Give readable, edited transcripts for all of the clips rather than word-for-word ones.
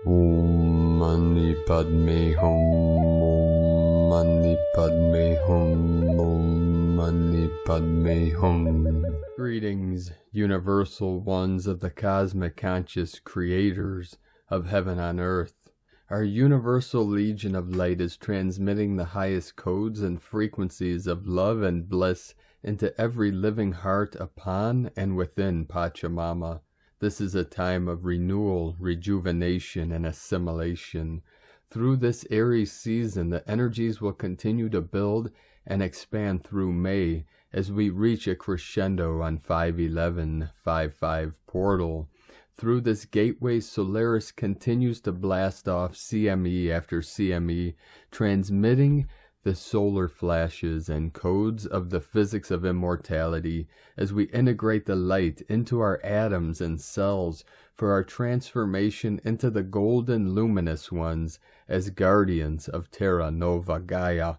Om Mani Padme Hum, Om Mani Padme Hum, Om Mani Padme Hum. Greetings, universal ones of the cosmic conscious creators of heaven on earth. Our universal legion of light is transmitting the highest codes and frequencies of love and bliss into every living heart upon and within Pachamama. This is a time of renewal, rejuvenation, and assimilation. Through this Aries season, the energies will continue to build and expand through May as we reach a crescendo on 5/11/55 portal. Through this gateway, Solaris continues to blast off CME after CME, transmitting the solar flashes and codes of the physics of immortality as we integrate the light into our atoms and cells for our transformation into the golden luminous ones as guardians of Terra Nova Gaia.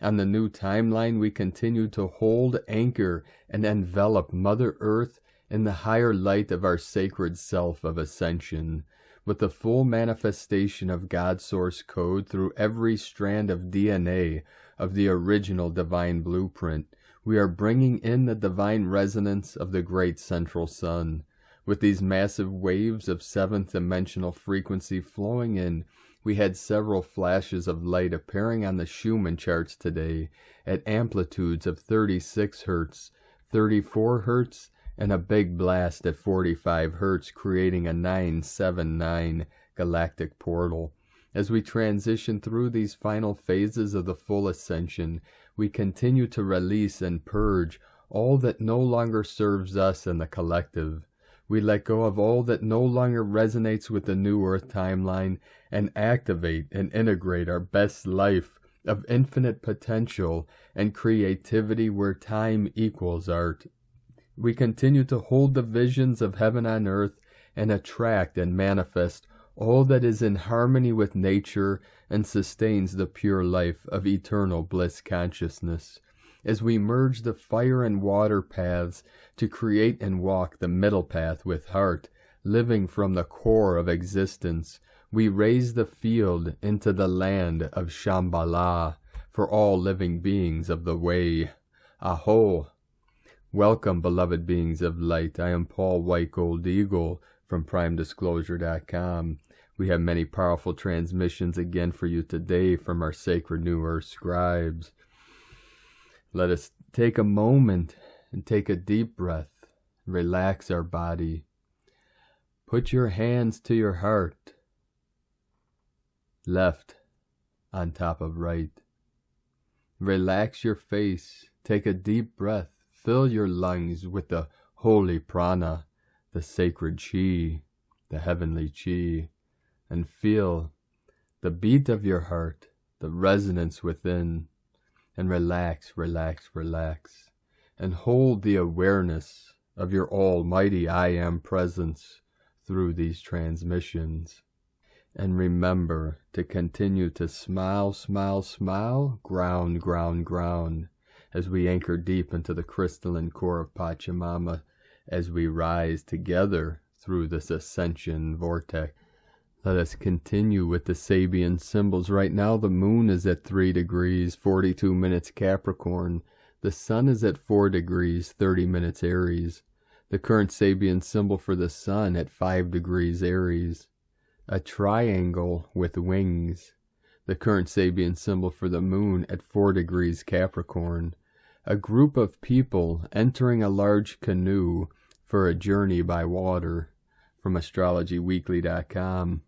On the new timeline, we continue to hold, anchor, and envelop Mother Earth in the higher light of our sacred self of ascension, with the full manifestation of God Source Code through every strand of DNA of the original divine blueprint. We are bringing in the divine resonance of the great central sun. With these massive waves of seventh dimensional frequency flowing in, we had several flashes of light appearing on the Schumann charts today at amplitudes of 36 Hz, 34 Hz, and a big blast at 45 Hz, creating a 979 galactic portal. As we transition through these final phases of the full ascension, we continue to release and purge all that no longer serves us and the collective. We let go of all that no longer resonates with the new Earth timeline and activate and integrate our best life of infinite potential and creativity where time equals art. We continue to hold the visions of heaven on earth and attract and manifest all that is in harmony with nature and sustains the pure life of eternal bliss consciousness. As we merge the fire and water paths to create and walk the middle path with heart, living from the core of existence, we raise the field into the land of Shambhala for all living beings of the way. Aho! Welcome, beloved beings of light. I am Paul White Gold Eagle from PrimeDisclosure.com. We have many powerful transmissions again for you today from our sacred New Earth scribes. Let us take a moment and take a deep breath. Relax our body. Put your hands to your heart. Left on top of right. Relax your face. Take a deep breath. Fill your lungs with the holy prana, the sacred chi, the heavenly chi, and feel the beat of your heart, the resonance within, and relax, relax, relax, and hold the awareness of your almighty I Am presence through these transmissions. And remember to continue to smile, smile, smile, ground, ground, ground, as we anchor deep into the crystalline core of Pachamama, as we rise together through this ascension vortex. Let us continue with the Sabian symbols. Right now the moon is at 3 degrees, 42 minutes Capricorn. The sun is at 4 degrees, 30 minutes Aries. The current Sabian symbol for the sun at 5 degrees Aries. A triangle with wings. The current Sabian symbol for the moon at 4 degrees Capricorn. A group of people entering a large canoe for a journey by water. From astrologyweekly.com.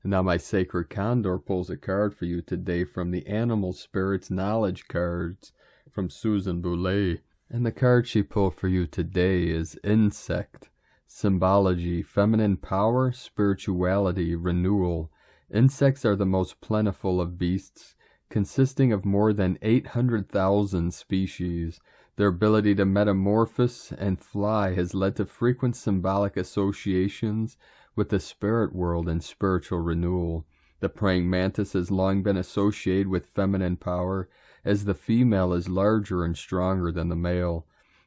Now my sacred Condor pulls a card for you today from the Animal Spirits Knowledge cards from Susan Boulay. And the card she pulled for you today is Insect. Symbology, feminine power, spirituality, renewal. Insects are the most plentiful of beasts, consisting of more than 800,000 species. Their ability to metamorphose and fly has led to frequent symbolic associations with the spirit world and spiritual renewal. The praying mantis has long been associated with feminine power, as the female is larger and stronger than the male.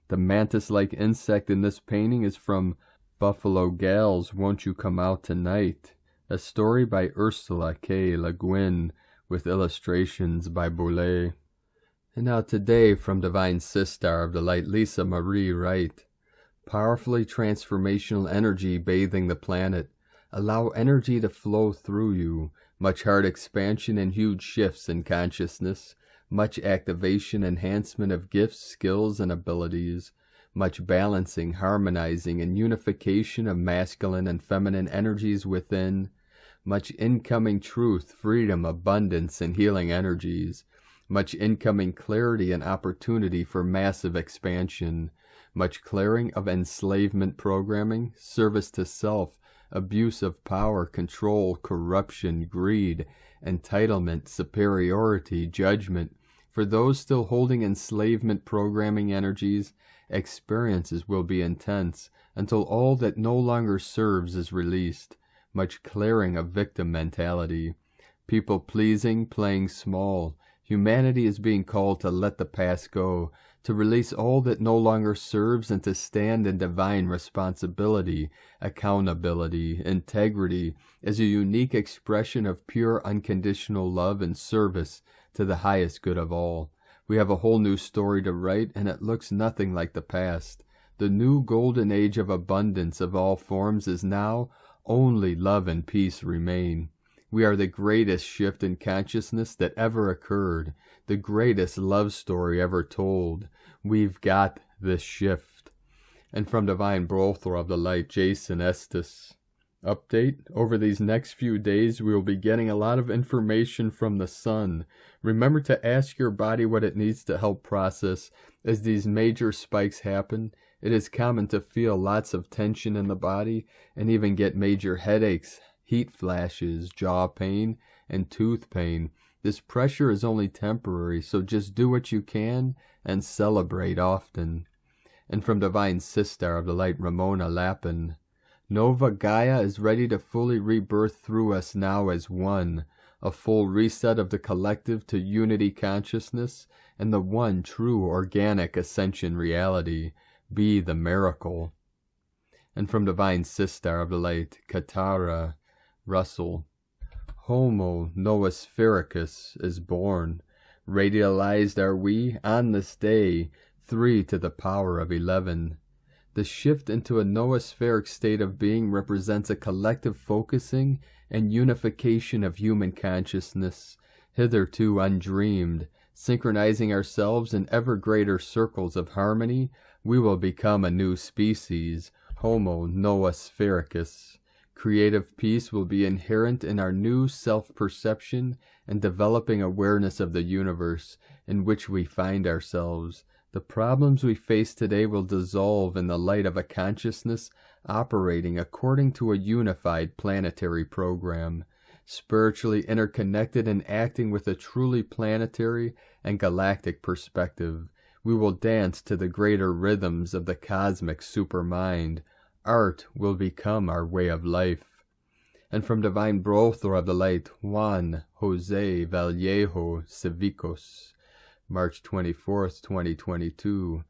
The mantis-like insect in this painting is from Buffalo Gals, Won't You Come Out Tonight, A story by Ursula K. Le Guin with illustrations by Boulet. And now today from Divine Sistar of the Light, Lisa Marie Wright. Powerfully transformational energy bathing the planet. Allow energy to flow through you. Much heart expansion and huge shifts in consciousness. Much activation, enhancement of gifts, skills, and abilities. Much balancing, harmonizing, and unification of masculine and feminine energies within. Much incoming truth, freedom, abundance, and healing energies. Much incoming clarity and opportunity for massive expansion. Much clearing of enslavement programming, service to self, abuse of power, control, corruption, greed, entitlement, superiority, judgment. For those still holding enslavement programming energies, experiences will be intense until all that no longer serves is released. Much clearing of victim mentality. People pleasing, playing small. Humanity is being called to let the past go, to release all that no longer serves and to stand in divine responsibility, accountability, integrity as a unique expression of pure unconditional love and service to the highest good of all. We have a whole new story to write, and it looks nothing like the past. The new golden age of abundance of all forms is now. Only love and peace remain. We are the greatest shift in consciousness that ever occurred, the greatest love story ever told. We've got this shift. And from Divine Butler of the Light, Jason Estes. Update: over these next few days we will be getting a lot of information from the sun. Remember to ask your body what it needs to help process as these major spikes happen. It is common to feel lots of tension in the body and even get major headaches, heat flashes, jaw pain, and tooth pain. This pressure is only temporary, so just do what you can and celebrate often. And from Divine Sistar of the Light, Ramona Lappin. Nova Gaia is ready to fully rebirth through us now as one, a full reset of the collective to unity consciousness and the one true organic ascension reality. Be the miracle. And from Divine Sistar of the Light, Katara Russell. Homo Noosphericus is born. Radialized are we on this day, 3 to the power of 11. The shift into a noospheric state of being represents a collective focusing and unification of human consciousness, hitherto undreamed. Synchronizing ourselves in ever greater circles of harmony, we will become a new species, Homo Noosphericus. Creative peace will be inherent in our new self-perception and developing awareness of the universe in which we find ourselves. The problems we face today will dissolve in the light of a consciousness operating according to a unified planetary program, spiritually interconnected and acting with a truly planetary and galactic perspective. We will dance to the greater rhythms of the cosmic supermind. Art will become our way of life. And from Divine Butler of the Light, Juan Jose Vallejo Civicos. March 24th, 2022.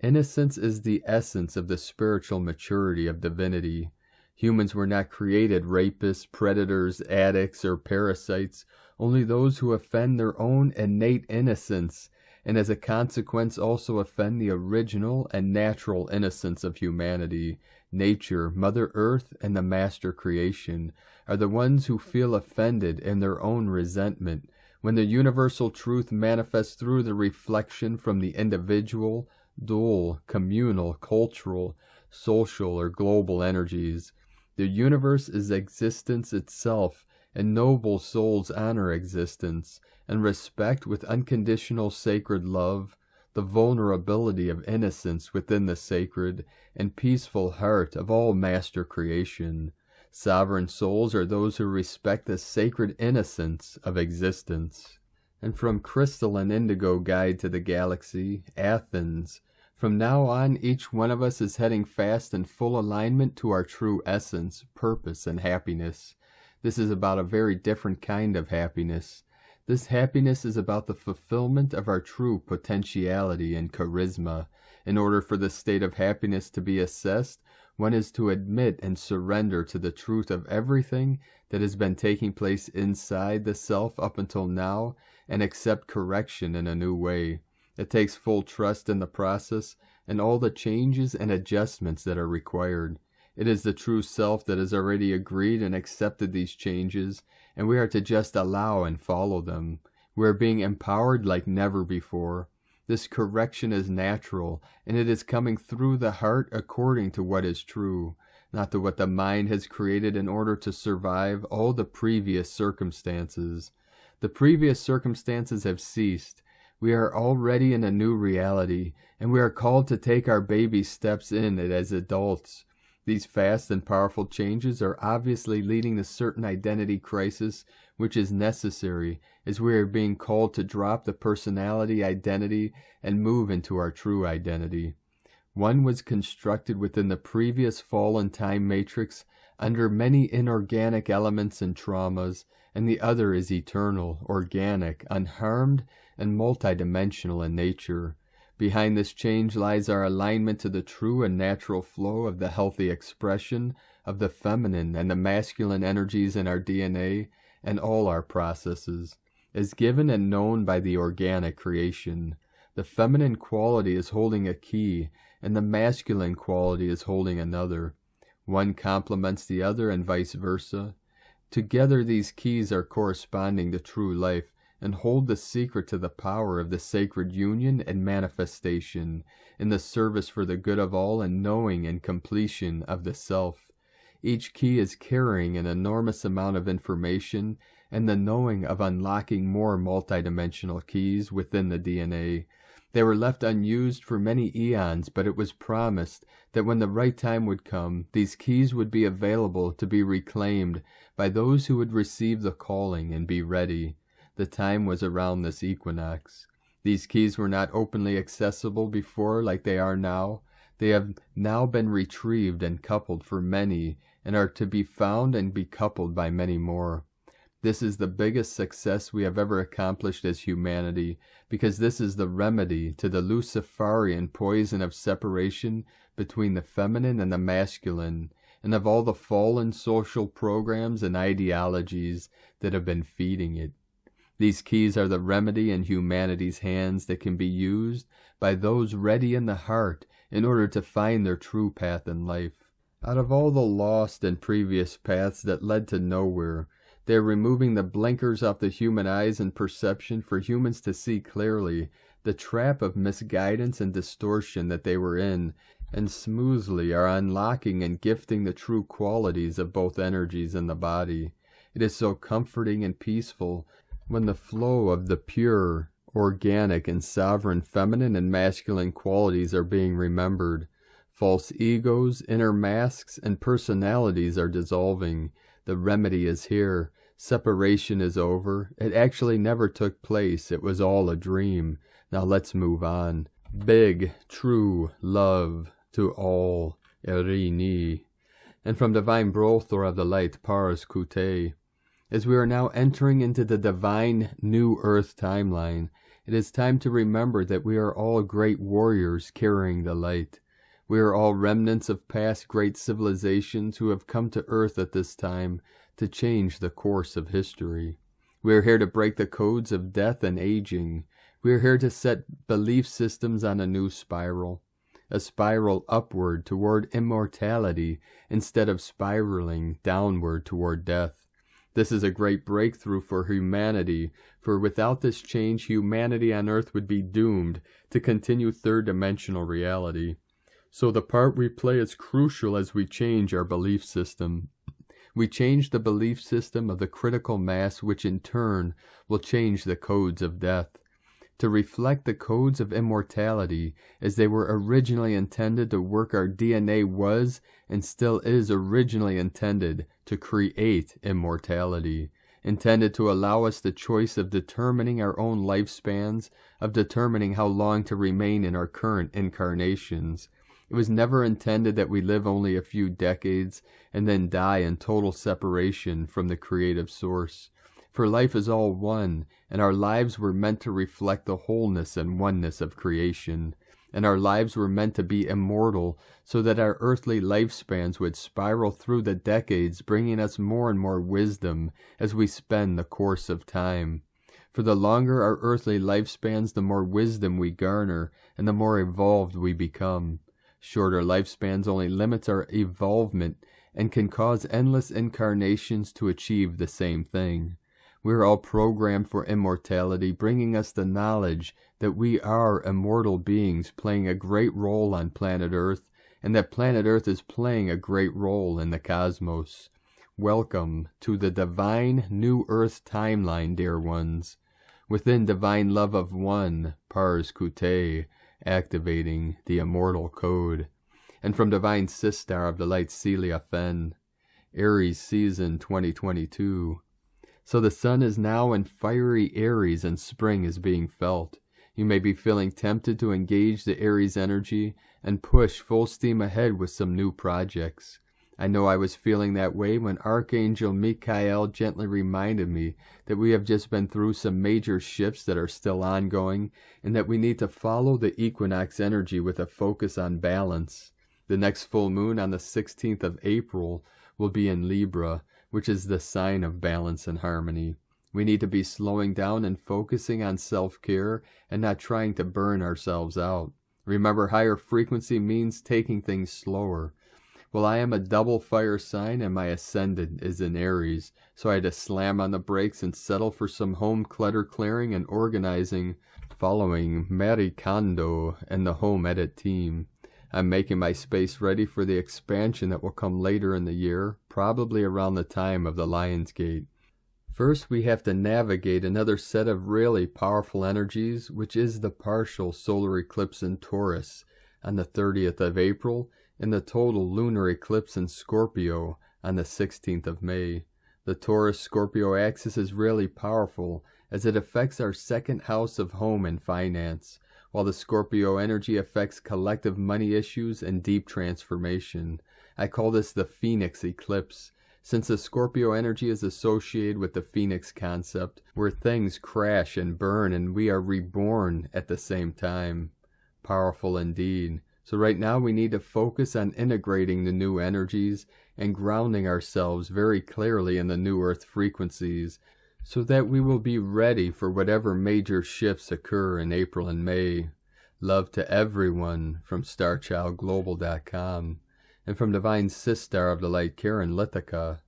Innocence is the essence of the spiritual maturity of divinity. Humans were not created rapists, predators, addicts, or parasites, only those who offend their own innate innocence, and as a consequence also offend the original and natural innocence of humanity. Nature, Mother Earth, and the Master Creation are the ones who feel offended in their own resentment, when the universal truth manifests through the reflection from the individual, dual, communal, cultural, social, or global energies. The universe is existence itself, and noble souls honor existence, and respect with unconditional sacred love, the vulnerability of innocence within the sacred and peaceful heart of all master creation. Sovereign souls are those who respect the sacred innocence of existence. And from Crystal and Indigo Guide to the Galaxy, Athens. From now on, each one of us is heading fast in full alignment to our true essence, purpose, and happiness. This is about a very different kind of happiness. This happiness is about the fulfillment of our true potentiality and charisma. In order for this state of happiness to be assessed, One is to admit and surrender to the truth of everything that has been taking place inside the self up until now and accept correction in a new way. It takes full trust in the process and all the changes and adjustments that are required. It is the true self that has already agreed and accepted these changes, and we are to just allow and follow them. We are being empowered like never before. This correction is natural, and it is coming through the heart according to what is true, not to what the mind has created in order to survive all the previous circumstances. The previous circumstances have ceased. We are already in a new reality, and we are called to take our baby steps in it as adults. These fast and powerful changes are obviously leading to certain identity crisis, which is necessary, as we are being called to drop the personality identity and move into our true identity. One was constructed within the previous fallen time matrix under many inorganic elements and traumas, and the other is eternal, organic, unharmed, and multidimensional in nature. Behind this change lies our alignment to the true and natural flow of the healthy expression of the feminine and the masculine energies in our DNA and all our processes, as given and known by the organic creation. The feminine quality is holding a key, and the masculine quality is holding another. One complements the other and vice versa. Together these keys are corresponding to true life, and hold the secret to the power of the sacred union and manifestation in the service for the good of all and knowing and completion of the self. Each key is carrying an enormous amount of information and the knowing of unlocking more multidimensional keys within the DNA. They were left unused for many eons, but it was promised that when the right time would come, these keys would be available to be reclaimed by those who would receive the calling and be ready. The time was around this equinox. These keys were not openly accessible before like they are now. They have now been retrieved and coupled for many, and are to be found and be coupled by many more. This is the biggest success we have ever accomplished as humanity, because this is the remedy to the Luciferian poison of separation between the feminine and the masculine, and of all the fallen social programs and ideologies that have been feeding it. These keys are the remedy in humanity's hands that can be used by those ready in the heart in order to find their true path in life. Out of all the lost and previous paths that led to nowhere, they are removing the blinkers off the human eyes and perception for humans to see clearly the trap of misguidance and distortion that they were in, and smoothly are unlocking and gifting the true qualities of both energies in the body. It is so comforting and peaceful when the flow of the pure, organic, and sovereign feminine and masculine qualities are being remembered. False egos, inner masks, and personalities are dissolving. The remedy is here. Separation is over. It actually never took place. It was all a dream. Now let's move on. Big, true love to all. Irini. And from Divine Brothor of the Light, Paras Kute. As we are now entering into the divine new earth timeline, it is time to remember that we are all great warriors carrying the light. We are all remnants of past great civilizations who have come to earth at this time to change the course of history. We are here to break the codes of death and aging. We are here to set belief systems on a new spiral. A spiral upward toward immortality instead of spiraling downward toward death. This is a great breakthrough for humanity, for without this change, humanity on Earth would be doomed to continue third-dimensional reality. So the part we play is crucial as we change our belief system. We change the belief system of the critical mass, which in turn will change the codes of death, to reflect the codes of immortality as they were originally intended to work. Our DNA was and still is originally intended to create immortality, intended to allow us the choice of determining our own lifespans, of determining how long to remain in our current incarnations. It was never intended that we live only a few decades and then die in total separation from the creative source. For life is all one, and our lives were meant to reflect the wholeness and oneness of creation. and our lives were meant to be immortal so that our earthly lifespans would spiral through the decades, bringing us more and more wisdom as we spend the course of time. For the longer our earthly lifespans, the more wisdom we garner, and the more evolved we become. Shorter lifespans only limits our evolvement and can cause endless incarnations to achieve the same thing. We are all programmed for immortality, bringing us the knowledge that we are immortal beings playing a great role on planet Earth, and that planet Earth is playing a great role in the cosmos. Welcome to the divine New Earth timeline, dear ones. Within divine love of one, Pars Kute, activating the immortal code. And from divine Sistar of the light Celia Fen, Aries season 2022. So the sun is now in fiery Aries and spring is being felt. You may be feeling tempted to engage the Aries energy and push full steam ahead with some new projects. I know I was feeling that way when Archangel Michael gently reminded me that we have just been through some major shifts that are still ongoing, and that we need to follow the equinox energy with a focus on balance. The next full moon on the 16th of April will be in Libra, which is the sign of balance and harmony. We need to be slowing down and focusing on self-care and not trying to burn ourselves out. Remember, higher frequency means taking things slower. Well, I am a double fire sign and my ascendant is in Aries, so I had to slam on the brakes and settle for some home clutter clearing and organizing following Marie Kondo and the home edit team. I'm making my space ready for the expansion that will come later in the year, probably around the time of the Lionsgate. First, we have to navigate another set of really powerful energies, which is the partial solar eclipse in Taurus on the 30th of April, and the total lunar eclipse in Scorpio on the 16th of May. The Taurus-Scorpio axis is really powerful as it affects our second house of home and finance, while the Scorpio energy affects collective money issues and deep transformation. I call this the Phoenix eclipse, since the Scorpio energy is associated with the Phoenix concept, where things crash and burn and we are reborn at the same time. Powerful indeed. So right now we need to focus on integrating the new energies and grounding ourselves very clearly in the new earth frequencies so that we will be ready for whatever major shifts occur in April and May. Love to everyone from StarChildGlobal.com and from Divine Sistar of the Light Karen Lithica.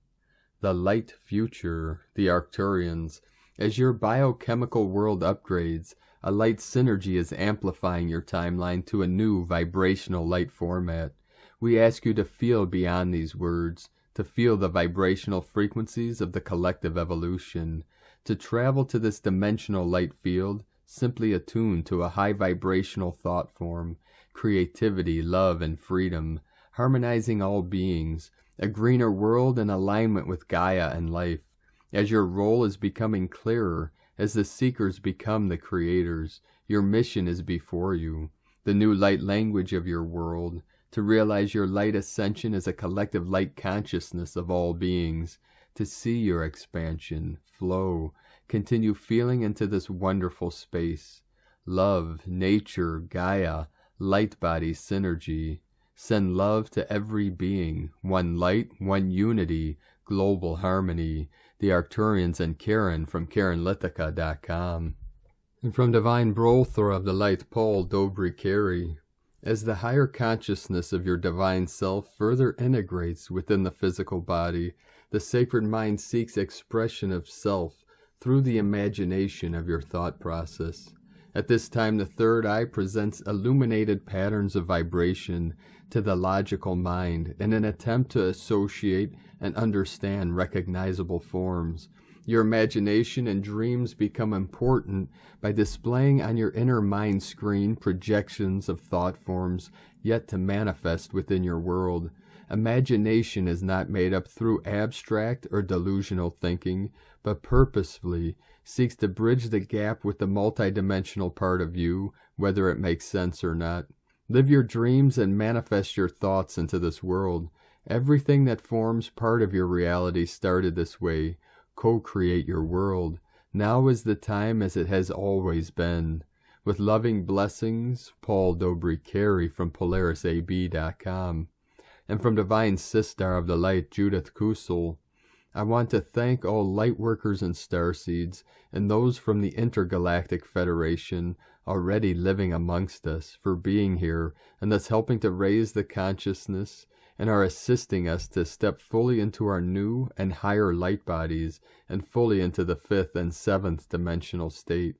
The light future, the Arcturians. As your biochemical world upgrades, a light synergy is amplifying your timeline to a new vibrational light format. We ask you to feel beyond these words, to feel the vibrational frequencies of the collective evolution, to travel to this dimensional light field, simply attuned to a high vibrational thought form, creativity, love, and freedom, harmonizing all beings, a greener world in alignment with Gaia and life. As your role is becoming clearer, as the seekers become the creators, your mission is before you. The new light language of your world, to realize your light ascension as a collective light consciousness of all beings, to see your expansion, flow, continue feeling into this wonderful space. Love, nature, Gaia, light body synergy. Send love to every being, one light, one unity, global harmony. The Arcturians and Karen from KarenLithica.com. And from Divine Brothor of the Light Paul Dobry Carey. As the higher consciousness of your divine self further integrates within the physical body, the sacred mind seeks expression of self through the imagination of your thought process. At this time, the third eye presents illuminated patterns of vibration to the logical mind in an attempt to associate and understand recognizable forms. Your imagination and dreams become important by displaying on your inner mind screen projections of thought forms yet to manifest within your world. Imagination is not made up through abstract or delusional thinking, but purposefully seeks to bridge the gap with the multidimensional part of you, whether it makes sense or not. Live your dreams and manifest your thoughts into this world. Everything that forms part of your reality started this way. Co-create your world. Now is the time as it has always been. With loving blessings, Paul Dobry from PolarisAB.com. And from Divine Sistar of the Light, Judith Kusel, I want to thank all light workers and starseeds, and those from the Intergalactic Federation already living amongst us, for being here, and thus helping to raise the consciousness, and are assisting us to step fully into our new and higher light bodies, and fully into the 5th and 7th dimensional state.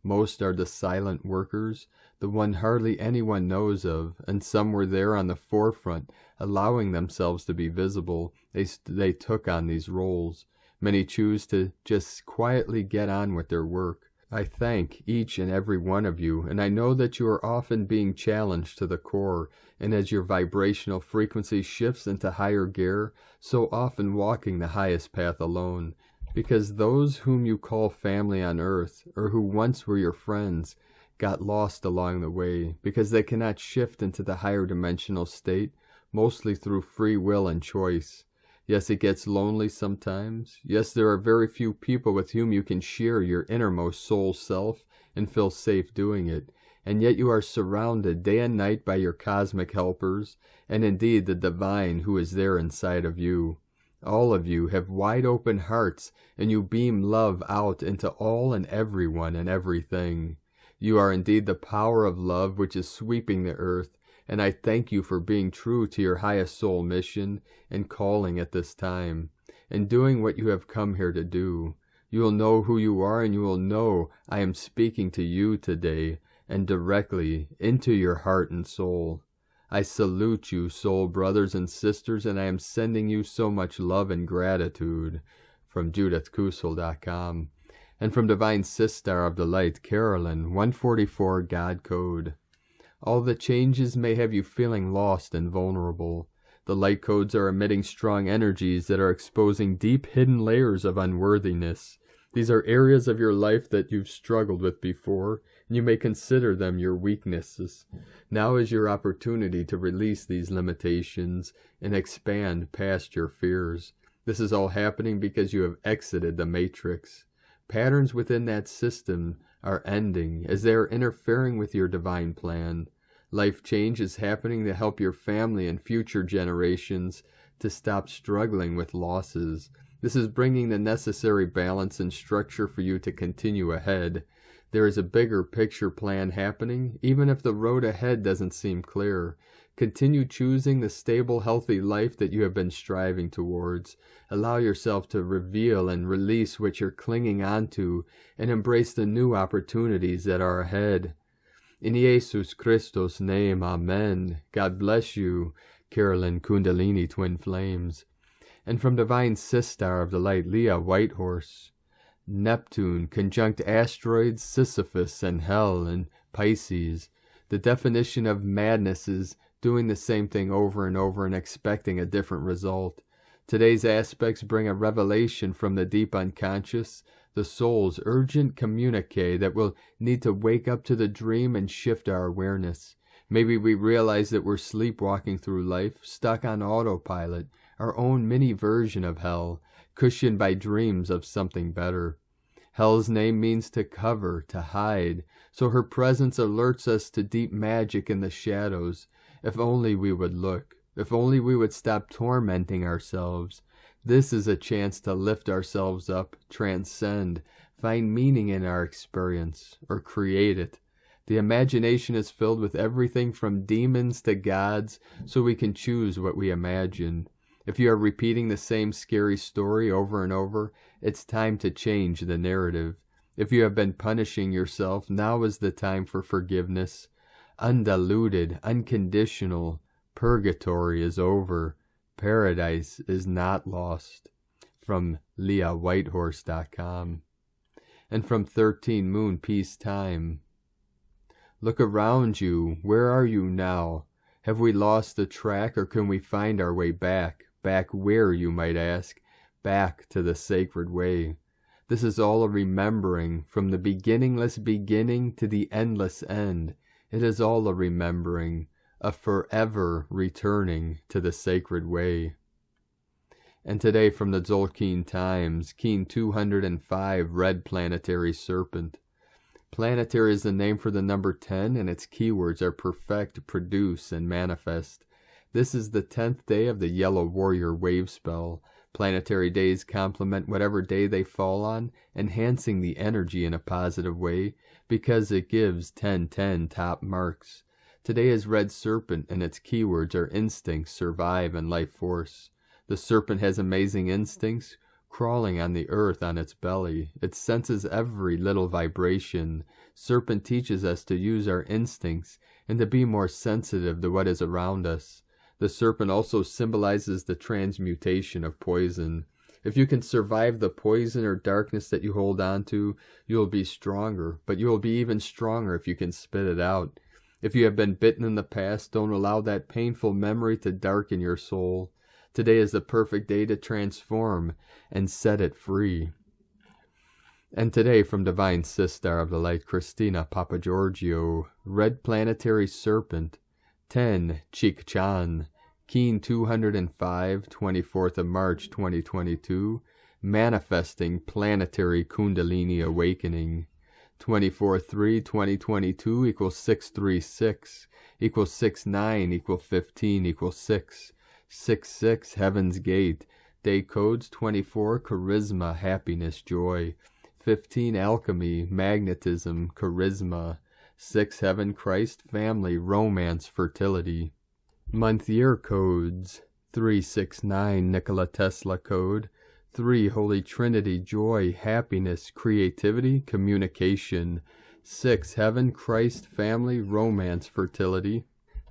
Most are the silent workers, the one hardly anyone knows of, and some were there on the forefront, allowing themselves to be visible. They took on these roles. Many choose to just quietly get on with their work. I thank each and every one of you, and I know that you are often being challenged to the core, and as your vibrational frequency shifts into higher gear, so often walking the highest path alone. Because those whom you call family on earth, or who once were your friends, got lost along the way, because they cannot shift into the higher dimensional state, mostly through free will and choice. Yes, it gets lonely sometimes. Yes, there are very few people with whom you can share your innermost soul self and feel safe doing it. And yet you are surrounded day and night by your cosmic helpers, and indeed the divine who is there inside of you. All of you have wide open hearts, and you beam love out into all and everyone and everything. You are indeed the power of love which is sweeping the earth, and I thank you for being true to your highest soul mission and calling at this time, and doing what you have come here to do. You will know who you are, and you will know I am speaking to you today, and directly into your heart and soul. I salute you, soul brothers and sisters, and I am sending you so much love and gratitude. From JudithKusel.com. And from Divine Sistar of the Light, Carolyn, 144 God Code. All the changes may have you feeling lost and vulnerable. The light codes are emitting strong energies that are exposing deep hidden layers of unworthiness. These are areas of your life that you've struggled with before, and you may consider them your weaknesses. Now is your opportunity to release these limitations and expand past your fears. This is all happening because you have exited the matrix. Patterns within that system are ending as they are interfering with your divine plan. Life change is happening to help your family and future generations to stop struggling with losses. This is bringing the necessary balance and structure for you to continue ahead. There is a bigger picture plan happening, even if the road ahead doesn't seem clear. Continue choosing the stable, healthy life that you have been striving towards. Allow yourself to reveal and release what you're clinging onto, and embrace the new opportunities that are ahead. In Jesus Christos' name, Amen. God bless you, Carolyn Kundalini Twin Flames. And from Divine Sistar of the Light, Leah Whitehorse. Neptune conjunct asteroids Sisyphus and Hell and Pisces. The definition of madness is doing the same thing over and over and expecting a different result. Today's aspects bring a revelation from the deep unconscious, the soul's urgent communique that will need to wake up to the dream and shift our awareness. Maybe we realize that we're sleepwalking through life, stuck on autopilot, our own mini version of hell, cushioned by dreams of something better. Hell's name means to cover, to hide, so her presence alerts us to deep magic in the shadows. If only we would look, if only we would stop tormenting ourselves. This is a chance to lift ourselves up, transcend, find meaning in our experience, or create it. The imagination is filled with everything from demons to gods, so we can choose what we imagine. If you are repeating the same scary story over and over, it's time to change the narrative. If you have been punishing yourself, now is the time for forgiveness. Undiluted, unconditional, purgatory is over. Paradise is not lost. From LeahWhitehorse.com. And from 13 Moon Peace Time. Look around you. Where are you now? Have we lost the track, or can we find our way back? Back where, you might ask? Back to the sacred way. This is all a remembering, from the beginningless beginning to the endless end. It is all a remembering, a forever returning to the sacred way. And today from the Tzolk'in Times, Keen 205, Red Planetary Serpent. Planetary is the name for the number 10, and its keywords are perfect, produce, and manifest. This is the 10th day of the Yellow Warrior wave spell. Planetary days complement whatever day they fall on, enhancing the energy in a positive way, because it gives 10-10 top marks. Today is Red Serpent, and its keywords are instinct, survive, and life force. The serpent has amazing instincts, crawling on the earth on its belly. It senses every little vibration. Serpent teaches us to use our instincts and to be more sensitive to what is around us. The serpent also symbolizes the transmutation of poison. If you can survive the poison or darkness that you hold on to, you will be stronger, but you will be even stronger if you can spit it out. If you have been bitten in the past, don't allow that painful memory to darken your soul. Today is the perfect day to transform and set it free. And today, from Divine Sister of the Light, Christina Papagiorgio, Red Planetary Serpent, 10 Chik Chan, Keen 205, 24th of March 2022, Manifesting Planetary Kundalini Awakening. 24/3/2022 equals 636, equals 69, equals 15, equals 6. 6/6 Heaven's Gate. Day codes 24 Charisma, Happiness, Joy. 15 Alchemy, Magnetism, Charisma. 6 Heaven, Christ, Family, Romance, Fertility. Month year codes 369 Nikola Tesla code. 3 Holy Trinity, Joy, Happiness, Creativity, Communication. 6 Heaven, Christ, Family, Romance, Fertility.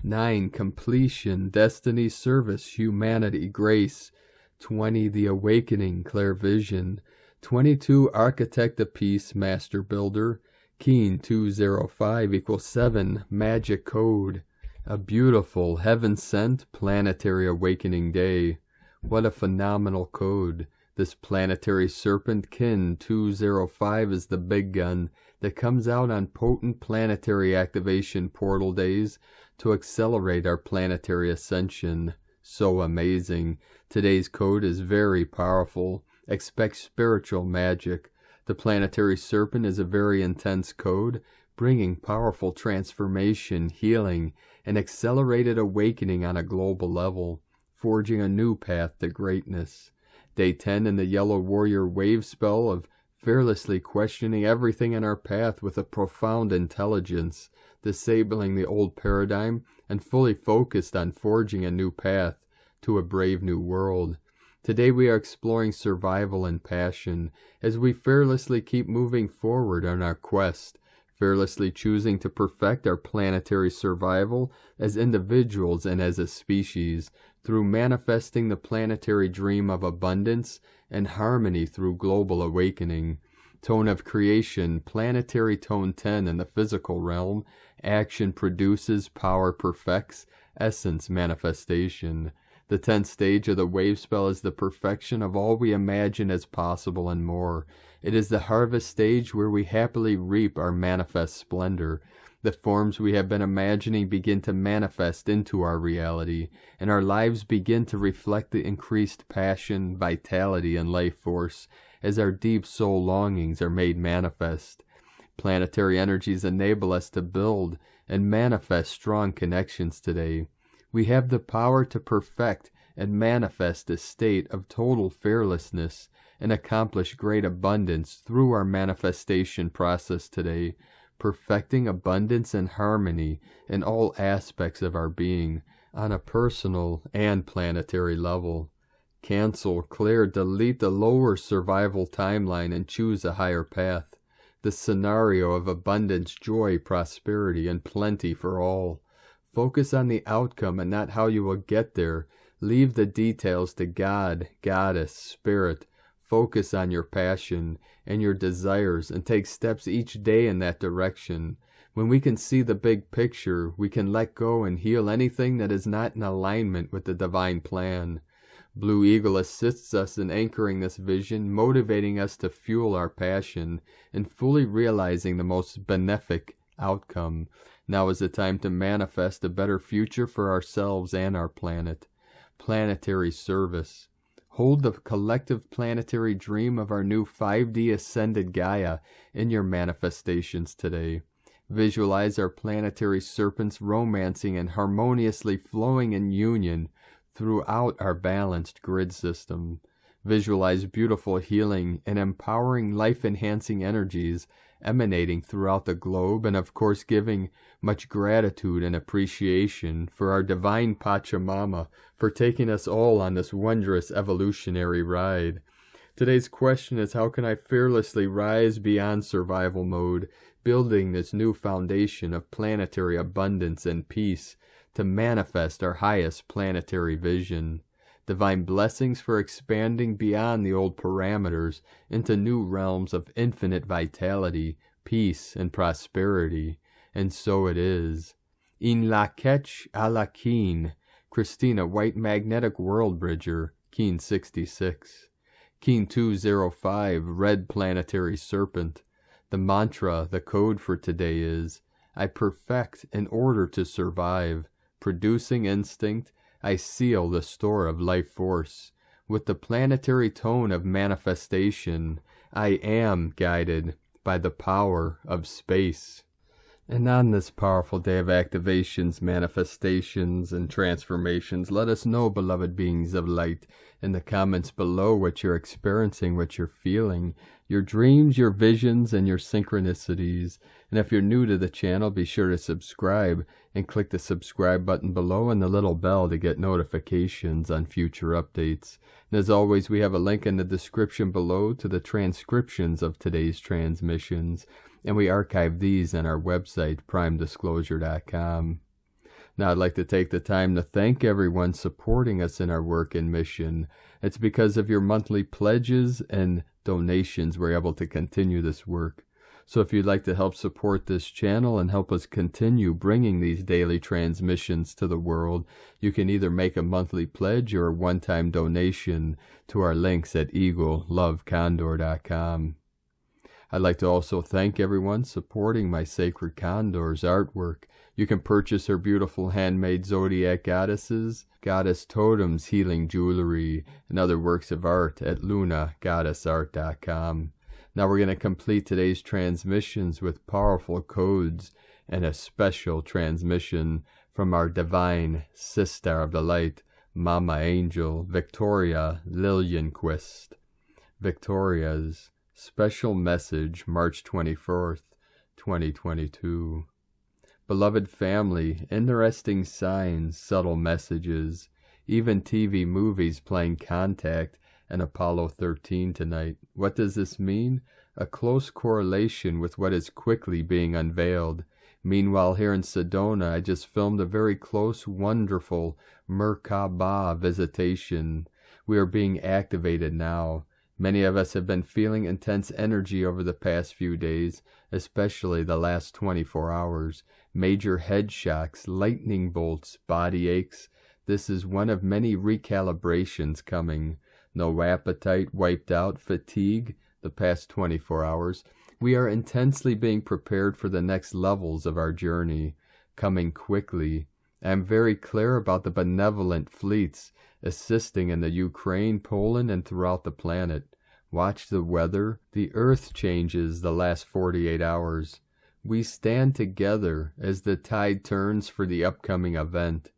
9 Completion, Destiny, Service, Humanity, Grace. 20 The Awakening, Clairvision. 22 Architect of Peace, Master Builder. Keen 205 equals 7 Magic Code. A beautiful, heaven-sent, planetary awakening day. What a phenomenal code. This planetary serpent kin 205 is the big gun that comes out on potent planetary activation portal days to accelerate our planetary ascension. So amazing. Today's code is very powerful. Expect spiritual magic. The planetary serpent is a very intense code, bringing powerful transformation, healing, and accelerated awakening on a global level, forging a new path to greatness. Day 10 in the Yellow Warrior wave spell of fearlessly questioning everything in our path with a profound intelligence, disabling the old paradigm and fully focused on forging a new path to a brave new world. Today we are exploring survival and passion as we fearlessly keep moving forward on our quest, fearlessly choosing to perfect our planetary survival as individuals and as a species, through manifesting the planetary dream of abundance and harmony through global awakening. Tone of creation, planetary tone 10 in the physical realm, action produces, power perfects, essence manifestation. The 10th stage of the wave spell is the perfection of all we imagine as possible and more. It is the harvest stage where we happily reap our manifest splendor. The forms we have been imagining begin to manifest into our reality, and our lives begin to reflect the increased passion, vitality, and life force as our deep soul longings are made manifest. Planetary energies enable us to build and manifest strong connections today. We have the power to perfect and manifest a state of total fearlessness and accomplish great abundance through our manifestation process today, perfecting abundance and harmony in all aspects of our being on a personal and planetary level. Cancel, clear, delete the lower survival timeline and choose a higher path. The scenario of abundance, joy, prosperity, and plenty for all. Focus on the outcome and not how you will get there. Leave the details to God, Goddess, Spirit. Focus on your passion and your desires and take steps each day in that direction. When we can see the big picture, we can let go and heal anything that is not in alignment with the divine plan. Blue Eagle assists us in anchoring this vision, motivating us to fuel our passion and fully realizing the most benefic outcome. Now is the time to manifest a better future for ourselves and our planet. Planetary service. Hold the collective planetary dream of our new 5D ascended Gaia in your manifestations today. Visualize our planetary serpents romancing and harmoniously flowing in union throughout our balanced grid system. Visualize beautiful healing and empowering life-enhancing energies emanating throughout the globe, and of course giving much gratitude and appreciation for our divine Pachamama for taking us all on this wondrous evolutionary ride. Today's question is, how can I fearlessly rise beyond survival mode, building this new foundation of planetary abundance and peace to manifest our highest planetary vision? Divine blessings for expanding beyond the old parameters into new realms of infinite vitality, peace, and prosperity. And so it is. In la ketch a la keen, Christina, White Magnetic World Bridger, Keen 66. Keen 205, Red Planetary Serpent. The mantra, the code for today is, I perfect in order to survive. Producing instinct, I seal the store of life force. With the planetary tone of manifestation, I am guided by the power of space. And on this powerful day of activations, manifestations, and transformations, let us know, beloved beings of light, in the comments below what you're experiencing, what you're feeling, your dreams, your visions, and your synchronicities. And if you're new to the channel, be sure to subscribe and click the subscribe button below and the little bell to get notifications on future updates. And as always, we have a link in the description below to the transcriptions of today's transmissions, and we archive these on our website, primedisclosure.com. Now, I'd like to take the time to thank everyone supporting us in our work and mission. It's because of your monthly pledges and donations we're able to continue this work. So if you'd like to help support this channel and help us continue bringing these daily transmissions to the world, you can either make a monthly pledge or a one-time donation to our links at eaglelovecondor.com. I'd like to also thank everyone supporting my Sacred Condor's artwork. You can purchase her beautiful handmade zodiac goddesses, goddess totems, healing jewelry, and other works of art at lunagoddessart.com. Now we're going to complete today's transmissions with powerful codes and a special transmission from our divine sister of the light, Mama Angel, Victoria Lillianquist. Victoria's special message, March 24th, 2022. Beloved family, interesting signs, subtle messages, even TV movies playing Contact and Apollo 13 tonight. What does this mean? A close correlation with what is quickly being unveiled. Meanwhile, here in Sedona, I just filmed a very close, wonderful Merkaba visitation. We are being activated now. Many of us have been feeling intense energy over the past few days, especially the last 24 hours. Major head shocks, lightning bolts, body aches. This is one of many recalibrations coming. No appetite, wiped out, fatigue the past 24 hours. We are intensely being prepared for the next levels of our journey, coming quickly. I am very clear about the benevolent fleets assisting in the Ukraine, Poland, and throughout the planet. Watch the weather. The earth changes the last 48 hours. We stand together as the tide turns for the upcoming event.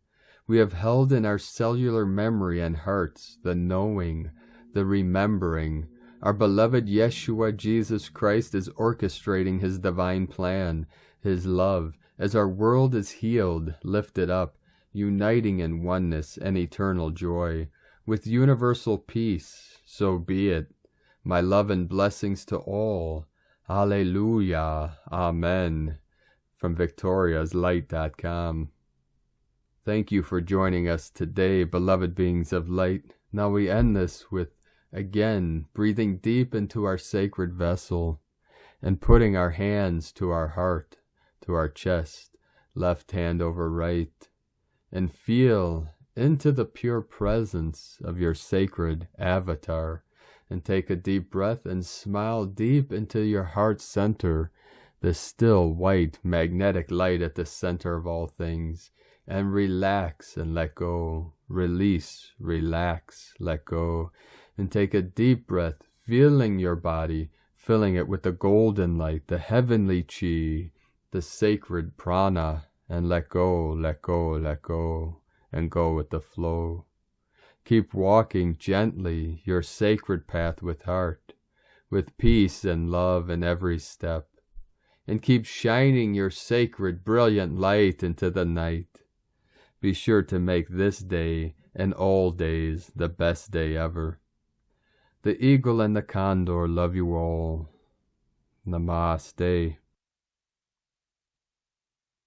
We have held in our cellular memory and hearts the knowing, the remembering. Our beloved Yeshua Jesus Christ is orchestrating his divine plan, his love, as our world is healed, lifted up, uniting in oneness and eternal joy. With universal peace, so be it. My love and blessings to all. Alleluia. Amen. From victoriaslight.com. Thank you for joining us today, beloved beings of light. Now we end this with, again, breathing deep into our sacred vessel and putting our hands to our heart, to our chest, left hand over right, and feel into the pure presence of your sacred avatar. And take a deep breath and smile deep into your heart center, the still white magnetic light at the center of all things, and relax and let go. release, relax, let go, and take a deep breath, feeling your body, filling it with the golden light, the heavenly chi, the sacred prana, and let go, let go, let go, and go with the flow. Keep walking gently your sacred path with heart, with peace and love in every step, and keep shining your sacred brilliant light into the night. Be sure to make this day and all days the best day ever. The eagle and the condor love you all. Namaste.